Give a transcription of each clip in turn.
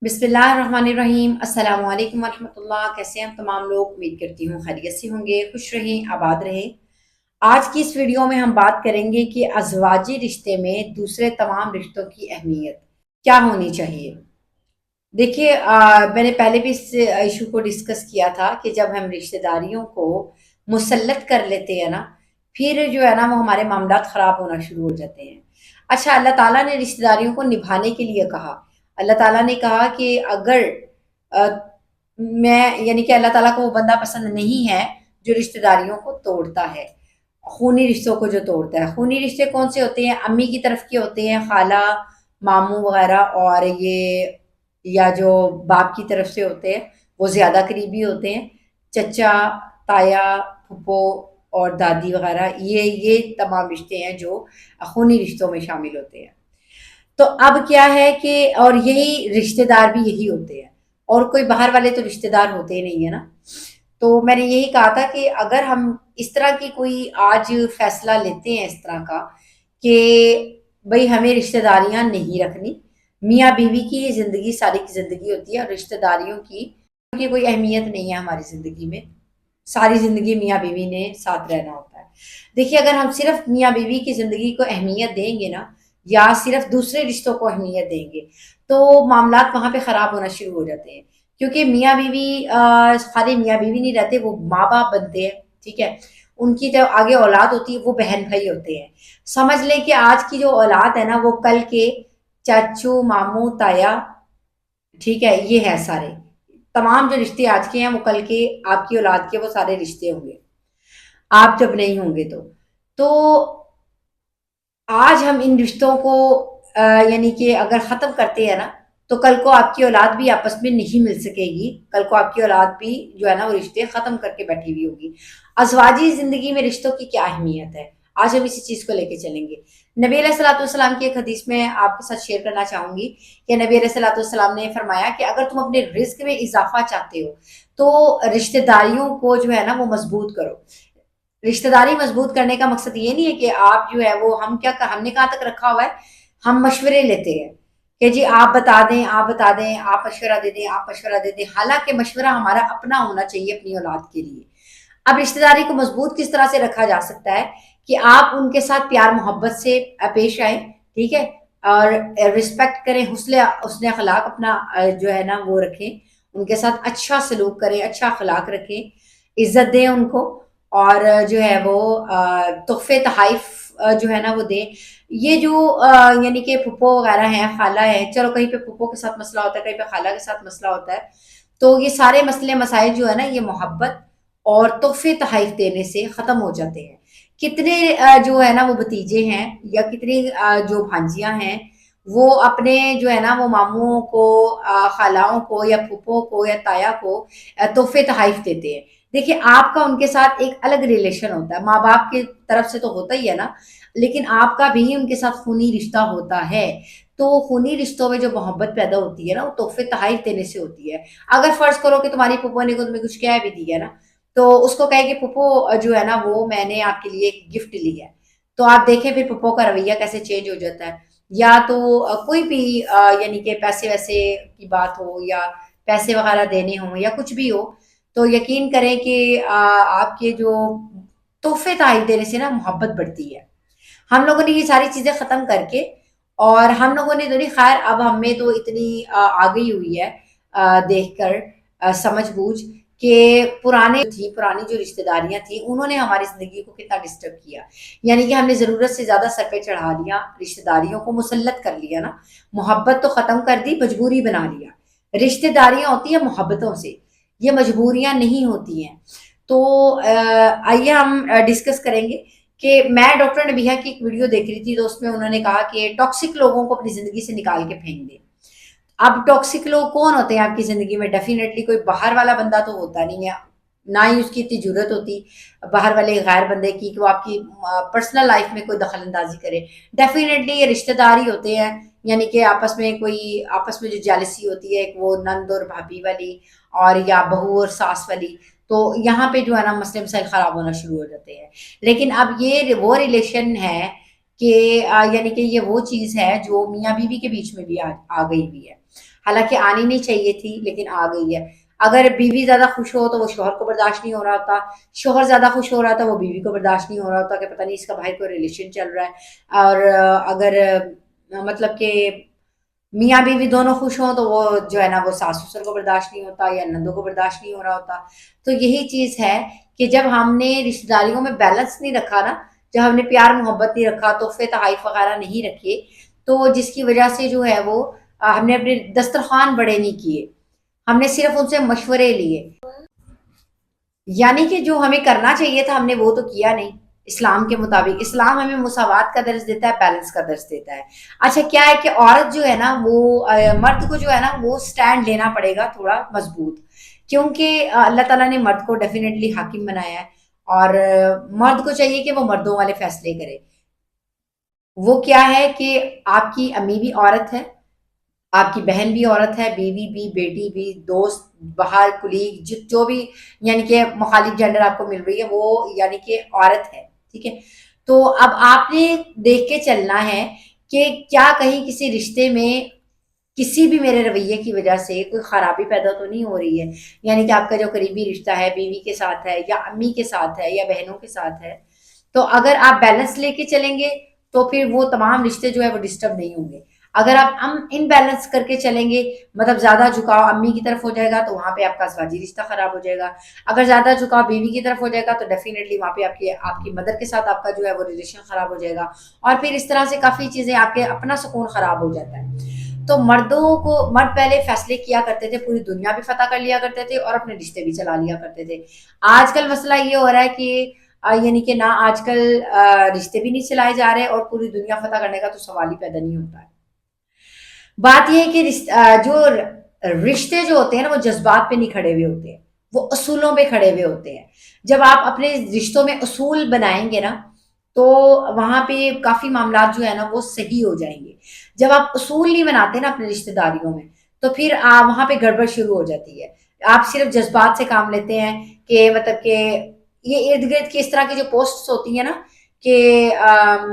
बिस्मिल्लाहिर्रहमानिर्रहीम। अस्सलाम वालेकुम वरहमतुल्लाह। कैसे हैं हम तमाम लोग? उम्मीद करती हूँ खैरियत से होंगे, खुश रहें, आबाद रहें। आज की इस वीडियो में हम बात करेंगे कि अज़वाजी रिश्ते में दूसरे तमाम रिश्तों की अहमियत क्या होनी चाहिए। देखिए, मैंने पहले भी इस इशू को डिस्कस किया था कि जब हम रिश्तेदारियों को मुसल्लत कर लेते हैं ना, फिर जो है ना वो हमारे मामलात ख़राब होना शुरू हो जाते हैं। अच्छा, अल्लाह ताला ने रिश्तेदारियों को निभाने के लिए कहा। अल्लाह ताला ने कहा कि अगर अ, मैं यानी कि अल्लाह ताला को वो बंदा पसंद नहीं है जो रिश्तेदारियों को तोड़ता है, खूनी रिश्तों को जो तोड़ता है। खूनी रिश्ते कौन से होते हैं? अम्मी की तरफ के होते हैं, खाला, मामू वगैरह, और ये या जो बाप की तरफ से होते हैं वो ज़्यादा करीबी होते हैं। चचा, ताया, फूफो और दादी वगैरह, ये तमाम रिश्ते हैं जो खूनी रिश्तों में शामिल होते हैं। तो अब क्या है कि और यही रिश्तेदार भी यही होते हैं, और कोई बाहर वाले तो रिश्तेदार होते ही नहीं है ना। तो मैंने यही कहा था कि अगर हम इस तरह की कोई आज फैसला लेते हैं इस तरह का कि भाई हमें रिश्तेदारियां नहीं रखनी, मियाँ बीवी की ये जिंदगी सारी की जिंदगी होती है, और रिश्तेदारियों की कोई अहमियत नहीं है हमारी जिंदगी में। सारी जिंदगी मियाँ बीवी ने साथ रहना होता है। देखिए, अगर हम सिर्फ मियाँ बीवी की जिंदगी को अहमियत देंगे ना, या सिर्फ दूसरे रिश्तों को अहमियत देंगे, तो मामलात वहां पे खराब होना शुरू हो जाते हैं। क्योंकि मियाँ बीवी खाली मियाँ बीवी नहीं रहते, वो माँ बाप बनते हैं। ठीक है, उनकी जो आगे औलाद होती है वो बहन भाई होते हैं। समझ लें कि आज की जो औलाद है ना वो कल के चाचू, मामू, ताया, ठीक है, ये है सारे तमाम जो रिश्ते आज के हैं वो कल के आपकी औलाद के वो सारे रिश्ते होंगे, आप जब नहीं होंगे तो आज हम इन रिश्तों को यानी कि अगर ख़त्म करते हैं ना, तो कल को आपकी औलाद भी आपस में नहीं मिल सकेगी। कल को आपकी औलाद भी जो है ना वो रिश्ते ख़त्म करके बैठी हुई होगी। अज़वाजी ज़िंदगी में रिश्तों की क्या अहमियत है, आज हम इसी चीज़ को लेके चलेंगे। नबी अलैहिस्सलाम की एक हदीस में आपके साथ शेयर करना चाहूँगी कि नबी अलैहिस्सलाम ने फरमाया कि अगर तुम अपने रिज़्क में इज़ाफ़ा चाहते हो, तो रिश्तेदारियों को जो है ना वो मज़बूत करो। रिश्तेदारी मजबूत करने का मकसद ये नहीं है कि आप जो है वो हम क्या हमने कहाँ तक रखा हुआ है, हम मशवरे लेते हैं कि जी आप बता दें, आप बता दें, आप मशवरा दे दें, आप मशवरा दे दें। हालांकि मशवरा हमारा अपना होना चाहिए अपनी औलाद के लिए। अब रिश्तेदारी को मजबूत किस तरह से रखा जा सकता है कि आप उनके साथ प्यार मोहब्बत से पेश आए, ठीक है, और रिस्पेक्ट करें, हुस्न हुस्न अखलाक अपना जो है ना वो रखें, उनके साथ अच्छा सलूक करें, अच्छा अखलाक रखें, इज्जत दें उनको, और जो है वो तोहफे तहाइफ जो है ना वो दें। ये जो यानी कि फुप्पो वगैरह हैं, खाला है, चलो कहीं पे फुप्पो के साथ मसला होता है, कहीं पे खाला के साथ मसला होता है, तो ये सारे मसले मसाइल जो है ना ये मोहब्बत और तोहफे तहाइफ देने से ख़त्म हो जाते हैं। कितने जो है ना वो भतीजे हैं, या कितनी जो भांजियां हैं, वो अपने जो है ना वो मामुओं को, खालाओं को या फूफों को या ताया को तोहफे तहाइफ देते हैं। देखिए, आपका उनके साथ एक अलग रिलेशन होता है, माँ बाप की तरफ से तो होता ही है ना, लेकिन आपका भी उनके साथ खूनी रिश्ता होता है। तो खूनी रिश्तों में जो मोहब्बत पैदा होती है ना वो तोहफे तहाइफ देने से होती है। अगर फर्ज करो कि तुम्हारी फूफो ने को तुम्हें कुछ कह भी दिया ना, तो उसको कहे कि फूफो जो है ना वो मैंने आपके लिए एक गिफ्ट ली है, तो आप देखें फिर फूफो का रवैया कैसे चेंज हो जाता है। या तो कोई भी यानी कि पैसे वैसे की बात हो, या पैसे वगैरह देने हो, या कुछ भी हो, तो यकीन करें कि आपके जो तोहफे तहफ़ देने से ना मोहब्बत बढ़ती है। हम लोगों ने ये सारी चीज़ें ख़त्म करके, और हम लोगों ने तो नहीं, खैर अब हमें तो इतनी आ गई हुई है देखकर समझ-बूझ कि पुरानी जो रिश्तेदारियाँ थी उन्होंने हमारी ज़िंदगी को कितना डिस्टर्ब किया। यानी कि हमने ज़रूरत से ज़्यादा सर पे चढ़ा लिया, रिश्तेदारियों को मुसल्लत कर लिया ना, मोहब्बत तो ख़त्म कर दी, मजबूरी बना लिया। रिश्तेदारियाँ होती हैं मोहब्बतों से, ये मजबूरियाँ नहीं होती हैं। तो आइए हम डिस्कस करेंगे कि मैं डॉक्टर नबीहा की एक वीडियो देख रही थी, तो उसमें उन्होंने कहा कि टॉक्सिक लोगों को अपनी ज़िंदगी से निकाल के फेंक दें। अब टॉक्सिक लोग कौन होते हैं आपकी ज़िंदगी में? डेफ़िनेटली कोई बाहर वाला बंदा तो होता नहीं है, ना ही उसकी इतनी ज़रूरत होती बाहर वाले गैर बंदे की कि वो आपकी पर्सनल लाइफ़ में कोई दखल-अंदाज़ी करे। डेफ़िनेटली ये रिश्तेदार ही होते हैं, यानी कि आपस में जो जेलसी होती है, एक वो नंद और भाभी वाली, और या बहू और सास वाली, तो यहाँ पे जो है ना मसले मसाइल ख़राब होना शुरू हो जाते हैं। लेकिन अब ये वो रिलेशन है कि यानी कि ये वो चीज़ है जो मियाँ-बीवी के बीच में भी आ गई हुई है। حالانکہ آنی نہیں چاہیے تھی لیکن آ گئی ہے. اگر بیوی زیادہ خوش ہو تو وہ شوہر کو برداشت نہیں ہو رہا ہوتا، شوہر زیادہ خوش ہو رہا تھا وہ بیوی کو برداشت نہیں ہو رہا ہوتا کہ پتہ نہیں اس کا باہر کوئی ریلیشن چل رہا ہے. اور اگر مطلب کہ میاں بیوی دونوں خوش ہوں تو وہ جو ہے نا وہ ساس سسر کو برداشت نہیں ہوتا یا نندوں کو برداشت نہیں ہو رہا ہوتا. تو یہی چیز ہے کہ جب ہم نے رشتہ داریوں میں بیلنس نہیں رکھا نا، جب ہم نے پیار محبت نہیں رکھا، تحفے تحائف وغیرہ نہیں رکھے، تو جس کی وجہ سے جو ہے وہ ہم نے اپنے دسترخوان بڑے نہیں کیے، ہم نے صرف ان سے مشورے لیے. یعنی کہ جو ہمیں کرنا چاہیے تھا ہم نے وہ تو کیا نہیں اسلام کے مطابق. اسلام ہمیں مساوات کا درس دیتا ہے، بیلنس کا درس دیتا ہے. اچھا کیا ہے کہ عورت جو ہے نا وہ مرد کو جو ہے نا وہ سٹینڈ لینا پڑے گا تھوڑا مضبوط، کیونکہ اللہ تعالیٰ نے مرد کو ڈیفینیٹلی حاکم بنایا ہے، اور مرد کو چاہیے کہ وہ مردوں والے فیصلے کرے. وہ کیا ہے کہ آپ کی امی بھی عورت ہے، آپ کی بہن بھی عورت ہے، بیوی بھی، بیٹی بھی، دوست، باہر کلیگ جو بھی یعنی کہ مخالف جینڈر آپ کو مل رہی ہے وہ یعنی کہ عورت ہے. ٹھیک ہے، تو اب آپ نے دیکھ کے چلنا ہے کہ کیا کہیں کسی رشتے میں کسی بھی میرے رویے کی وجہ سے کوئی خرابی پیدا تو نہیں ہو رہی ہے. یعنی کہ آپ کا جو قریبی رشتہ ہے بیوی کے ساتھ ہے یا امی کے ساتھ ہے یا بہنوں کے ساتھ ہے، تو اگر آپ بیلنس لے کے چلیں گے تو پھر وہ تمام رشتے جو ہے وہ ڈسٹرب نہیں ہوں گے. اگر آپ ان بیلنس کر کے چلیں گے، مطلب زیادہ جھکاؤ امی کی طرف ہو جائے گا تو وہاں پہ آپ کا ازواجی رشتہ خراب ہو جائے گا. اگر زیادہ جھکاؤ بیوی کی طرف ہو جائے گا تو ڈیفینیٹلی وہاں پہ آپ کی مدر کے ساتھ آپ کا جو ہے وہ ریلیشن خراب ہو جائے گا، اور پھر اس طرح سے کافی چیزیں آپ کے اپنا سکون خراب ہو جاتا ہے. تو مرد پہلے فیصلے کیا کرتے تھے، پوری دنیا بھی فتح کر لیا کرتے تھے اور اپنے رشتے بھی چلا لیا کرتے تھے. آج کل مسئلہ یہ ہو رہا ہے کہ یعنی کہ نہ آج کل رشتے بھی نہیں چلائے جا رہے اور پوری دنیا فتح کرنے کا تو سوال ہی پیدا نہیں ہوتا ہے. بات یہ ہے کہ جو رشتے جو ہوتے ہیں نا وہ جذبات پہ نہیں کھڑے ہوئے ہوتے ہیں، وہ اصولوں پہ کھڑے ہوئے ہوتے ہیں. جب آپ اپنے رشتوں میں اصول بنائیں گے نا تو وہاں پہ کافی معاملات جو ہے نا وہ صحیح ہو جائیں گے. جب آپ اصول نہیں بناتے نا اپنے رشتے داریوں میں تو پھر وہاں پہ گڑبڑ شروع ہو جاتی ہے. آپ صرف جذبات سے کام لیتے ہیں کہ مطلب کہ یہ ارد گرد کی اس طرح کی جو پوسٹس ہوتی ہیں نا کہ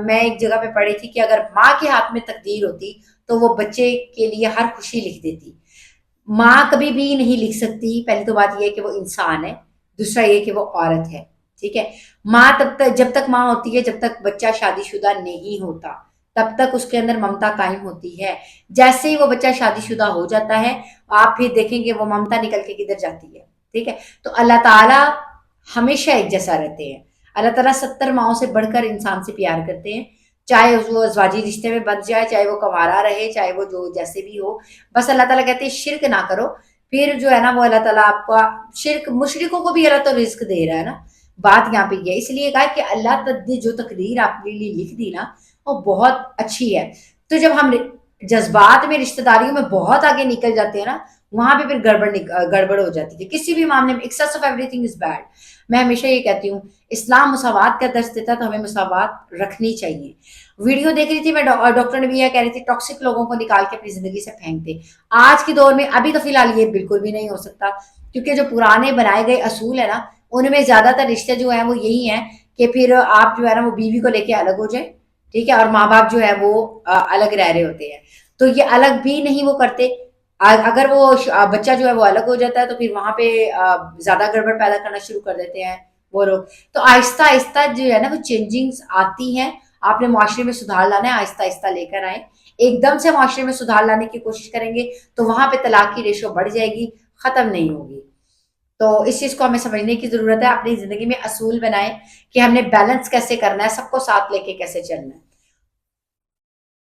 میں ایک جگہ پہ پڑھی تھی کہ اگر ماں کے ہاتھ میں تقدیر ہوتی تو وہ بچے کے لیے ہر خوشی لکھ دیتی. ماں کبھی بھی نہیں لکھ سکتی. پہلی تو بات یہ ہے کہ وہ انسان ہے، دوسرا یہ کہ وہ عورت ہے. ٹھیک ہے، ماں تب تک جب تک ماں ہوتی ہے جب تک بچہ شادی شدہ نہیں ہوتا تب تک اس کے اندر ممتا قائم ہوتی ہے. جیسے ہی وہ بچہ شادی شدہ ہو جاتا ہے آپ پھر دیکھیں گے وہ ممتا نکل کے کدھر جاتی ہے. ٹھیک ہے، تو اللہ تعالیٰ ہمیشہ ایک جیسا رہتے ہیں. اللہ تعالیٰ 70 ماؤں سے بڑھ کر انسان سے پیار کرتے ہیں، چاہے وہ ازواجی رشتے میں بن جائے، چاہے وہ کنوارا رہے، چاہے وہ جو جیسے بھی ہو. بس اللہ تعالیٰ کہتے ہیں شرک نہ کرو. پھر جو ہے نا وہ اللہ تعالیٰ آپ کا مشرکوں کو بھی اللہ تو رزق دے رہا ہے نا. بات یہاں پہ یہ ہے، اس لیے کہا کہ اللہ نے جو تقدیر آپ کے لیے لکھ دی نا وہ بہت اچھی ہے. تو جب ہم جذبات میں رشتہ داریوں میں بہت آگے نکل جاتے ہیں نا وہاں پہ پھر گڑبڑ ہو جاتی ہے. کسی بھی معاملے میں access of every thing is bad. میں ہمیشہ یہ کہتی ہوں اسلام مساوات کا درس دیتا ہے تو ہمیں مساوات رکھنی چاہیے. ویڈیو دیکھ رہی تھی میں، ڈاکٹر نے بھی یہ کہہ رہی تھی ٹاکسک لوگوں کو نکال کے اپنی زندگی سے پھینک دے. آج کے دور میں ابھی تو فی الحال یہ بالکل بھی نہیں ہو سکتا، کیونکہ جو پرانے بنائے گئے اصول ہے نا ان میں زیادہ تر رشتے جو ہیں وہ یہی ہیں کہ پھر آپ جو ہے نا وہ بیوی کو لے کے الگ ہو جائیں. ٹھیک ہے، اور ماں باپ جو ہے وہ الگ رہ رہے ہوتے ہیں. تو یہ الگ بھی نہیں وہ کرتے. اگر وہ بچہ جو ہے وہ الگ ہو جاتا ہے تو پھر وہاں پہ زیادہ گڑبڑ پیدا کرنا شروع کر دیتے ہیں وہ لوگ. تو آہستہ آہستہ جو ہے نا وہ چینجنگز آتی ہیں. آپ نے معاشرے میں سدھار لانا ہے، آہستہ آہستہ لے کر آئیں. ایک دم سے معاشرے میں سدھار لانے کی کوشش کریں گے تو وہاں پہ طلاق کی ریشو بڑھ جائے گی، ختم نہیں ہوگی. تو اس چیز کو ہمیں سمجھنے کی ضرورت ہے. اپنی زندگی میں اصول بنائیں کہ ہم نے بیلنس کیسے کرنا ہے، سب کو ساتھ لے کے کیسے چلنا ہے.